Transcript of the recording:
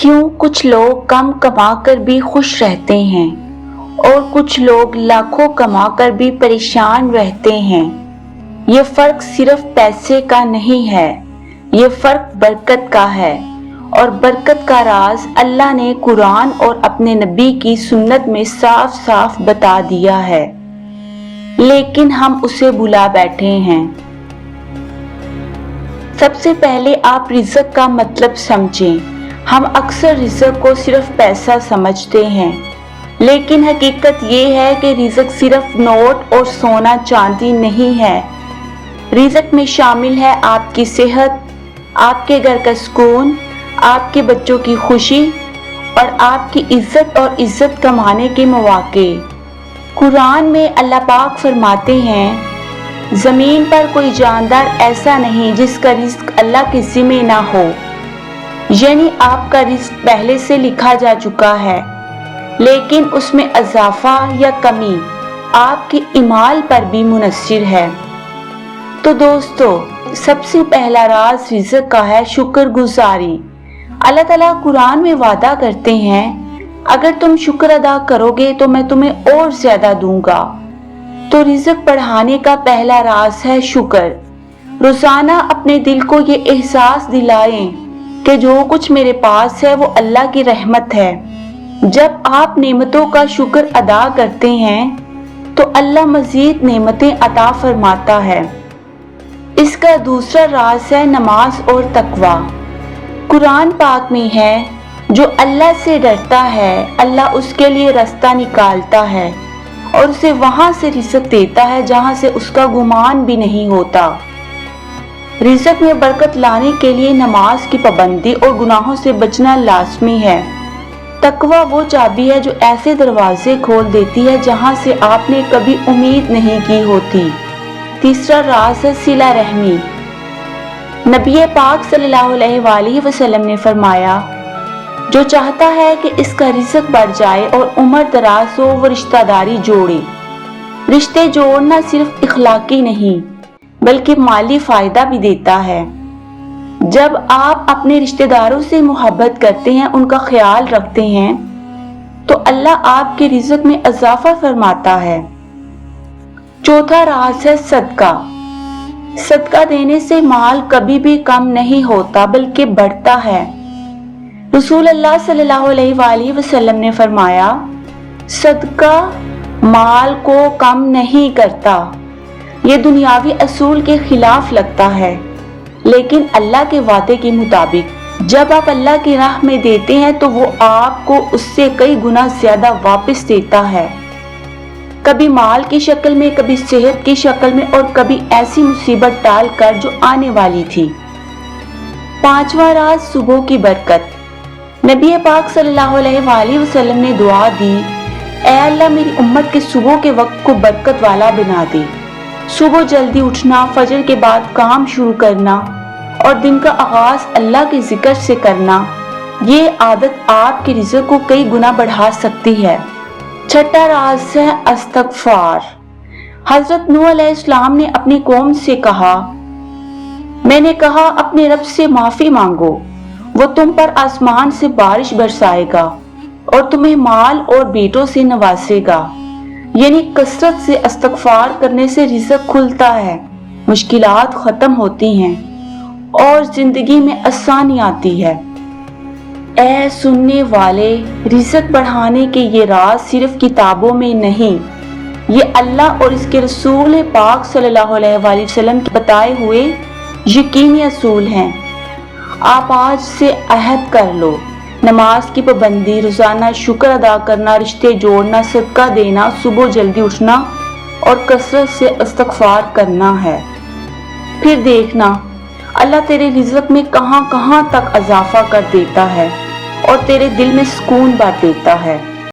क्यों कुछ लोग कम कमाकर भी खुश रहते हैं और कुछ लोग लाखों कमाकर भी परेशान रहते हैं। ये फर्क सिर्फ पैसे का नहीं है, ये फर्क बरकत का है और बरकत का राज अल्लाह ने कुरान और अपने नबी की सुन्नत में साफ साफ बता दिया है, लेकिन हम उसे भुला बैठे हैं। सबसे पहले आप रिज़्क का मतलब समझें। हम अक्सर रिज़्क को सिर्फ पैसा समझते हैं, लेकिन हकीकत ये है कि रिज़्क सिर्फ नोट और सोना चांदी नहीं है। रिज़्क में शामिल है आपकी सेहत, आपके घर का सुकून, आपके बच्चों की खुशी और आपकी इज्जत और इज्जत कमाने के मौके। कुरान में अल्लाह पाक फरमाते हैं, ज़मीन पर कोई जानदार ऐसा नहीं जिसका रिज़्क अल्लाह के ज़िम्मे ना हो। यानी आपका रिज़्क पहले से लिखा जा चुका है, लेकिन उसमें इजाफा या कमी आपके ईमाल पर भी मुनस्सिर है। तो दोस्तों, सबसे पहला राज रिज़्क का है शुक्रगुजारी। अल्लाह ताला कुरान में वादा करते हैं, अगर तुम शुक्र अदा करोगे तो मैं तुम्हें और ज्यादा दूंगा। तो रिज़्क बढ़ाने का पहला राज है शुक्र। रोजाना अपने दिल को ये एहसास दिलाएं कि जो कुछ मेरे पास है वो अल्लाह की रहमत है। जब आप नेमतों का शुक्र अदा करते हैं तो अल्लाह मजीद नेमतें अता फरमाता है। इसका दूसरा राज है नमाज और तकवा। कुरान पाक में है, जो अल्लाह से डरता है अल्लाह उसके लिए रास्ता निकालता है और उसे वहां से रिज़्क देता है जहां से उसका गुमान भी नहीं होता। रिज़्क में बरकत लाने के लिए नमाज की पाबंदी और गुनाहों से बचना लाजमी है। तकवा वो चाबी है जो ऐसे दरवाजे खोल देती है जहां से आपने कभी उम्मीद नहीं की होती। तीसरा राज है सिला रहमी। नबी पाक सल्लल्लाहु अलैहि वसल्लम ने फरमाया, जो चाहता है कि इसका रिज़्क बढ़ जाए और उम्र दराज हो वो रिश्तेदारी जोड़े। रिश्ते जोड़ना सिर्फ इखलाकी नहीं बल्कि माली फायदा भी देता है। जब आप अपने रिश्तेदारों से मोहब्बत करते हैं, उनका ख्याल रखते हैं, तो अल्लाह आपके रिज़्क में इजाफा फरमाता है। चौथा राज है सदका। सदका देने से माल कभी भी कम नहीं होता बल्कि बढ़ता है। रसूल अल्लाह सल्लल्लाहु अलैहि वसल्लम ने फरमाया, सदका माल को कम नहीं करता। ये दुनियावी असूल के खिलाफ लगता है, लेकिन अल्लाह के वादे के मुताबिक जब आप अल्लाह की राह में देते हैं तो वो आपको उससे कई गुना ज्यादा वापस देता है। कभी माल की शक्ल में, कभी सेहत की शक्ल में और कभी ऐसी मुसीबत टाल कर जो आने वाली थी। पांचवा राज सुबह की बरकत। नबी पाक सल्लल्लाहु अलैहि वसल्लम ने दुआ दी, ऐ अल्लाह मेरी उम्मत के सुबह के वक्त को बरकत वाला बना दे। सुबह जल्दी उठना, फजर के बाद काम शुरू करना और दिन का आगाज अल्लाह के जिक्र से करना, ये आदत आपके रिज़्क को कई गुना बढ़ा सकती है। छठा राज है इस्तग़फ़ार। हजरत नूह अलैहिस्सलाम ने अपनी कौम से कहा, मैंने कहा अपने रब से माफी मांगो, वो तुम पर आसमान से बारिश बरसाएगा और तुम्हें माल और बेटों से नवाजेगा। यानी कसरत से इस्तग़फ़ार करने से रिज़्क खुलता है, मुश्किलात खत्म होती हैं और जिंदगी में आसानी आती है। ऐ सुनने वाले, रिज़्क बढ़ाने के ये राज सिर्फ किताबों में नहीं, ये अल्लाह और इसके रसूल पाक सल्लल्लाहु अलैहि वसल्लम के बताए हुए यकीनी असूल हैं। आप आज से अहद कर लो, नमाज की पाबंदी, रोजाना शुक्र अदा करना, रिश्ते जोड़ना, सदका देना, सुबह जल्दी उठना और कसरत से इस्तग़फ़ार करना है। फिर देखना अल्लाह तेरे रिज़्क में कहां कहां तक इजाफा कर देता है और तेरे दिल में सुकून भर देता है।